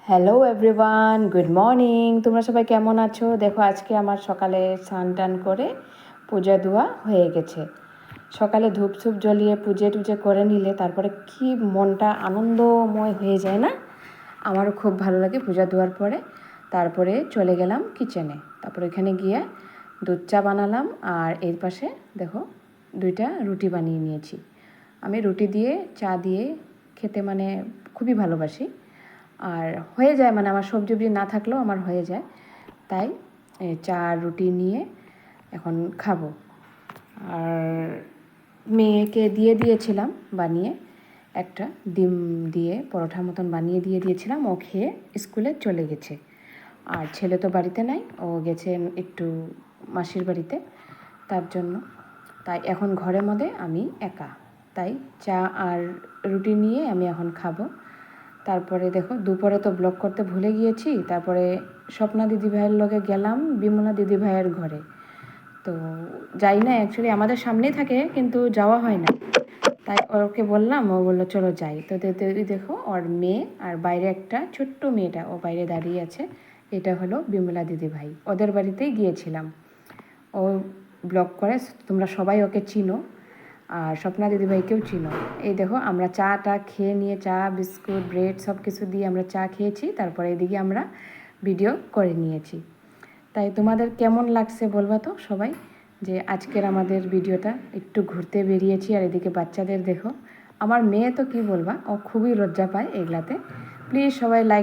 Hello everyone, good morning. তোমরা সবাই কেমন আছো? দেখো আজকে আমার সকালে স্নান টান করে পূজা দেওয়া হয়ে গেছে। সকালে ধূপ ছুপ জ্বলিয়ে পুজো টুজে করে নিলে তারপরে কি মনটা আনন্দময় হয়ে যায় না? আমারও খুব ভালো লাগে পূজা দেওয়ার পরে। তারপরে চলে গেলাম কিচেনে। তারপরে এখানে গিয়ে দুধ চা বানালাম, আর এর পাশে দেখো 2টা রুটি বানিয়ে নিয়েছি। আমি রুটি দিয়ে চা দিয়ে খেতে মানে খুবই ভালোবাসি, আর হয়ে যায়, মানে আমার সবজি না থাকলেও আমার হয়ে যায়। তাই চা রুটি নিয়ে এখন খাবো। আর মেয়েকে দিয়েছিলাম বানিয়ে, একটা ডিম দিয়ে পরোটা মতন বানিয়ে দিয়েছিলাম। ও খেয়ে স্কুলে চলে গেছে। আর ছেলে তো বাড়িতে নাই, ও গেছে একটু মাসির বাড়িতে, তার জন্য। তাই এখন ঘরের মধ্যে আমি একা, তাই চা আর রুটি নিয়ে আমি এখন খাবো। তারপরে দেখো দুপুরে তো ব্লগ করতে ভুলে গিয়েছি। তারপরে স্বপ্না দিদিভাইয়ের লগে গেলাম বিমলা দিদিভাইয়ের ঘরে। তো যাই না, অ্যাকচুয়ালি আমাদের সামনেই থাকে কিন্তু যাওয়া হয় না। তাই ওকে বললাম, ও বললো চলো যাই। তো দেখো ওর মেয়ে আর বাইরে একটা ছোট্ট মেয়েটা ও বাইরে দাঁড়িয়ে আছে। এটা হলো বিমলা দিদিভাই, ওদের বাড়িতেই গিয়েছিলাম। ও ব্লগ করে, তোমরা সবাই ওকে চিনো, আর স্বপ্না দিদিভাইকেও চিনো। এই দেখো আমরা চাটা খেয়ে নিয়ে, চা বিস্কুট ব্রেড সব কিছু দিয়ে আমরা চা খেয়েছি। তারপরে এদিকে আমরা ভিডিও করে নিয়েছি। তাই তোমাদের কেমন লাগছে বলবা তো সবাই, যে আজকের আমাদের ভিডিওটা। একটু ঘুরতে বেরিয়েছি, আর এদিকে বাচ্চাদের দেখো। আমার মেয়ে তো কি বলবা, ও খুবই লজ্জা পায় এগুলাতে। প্লিজ সবাই লাইক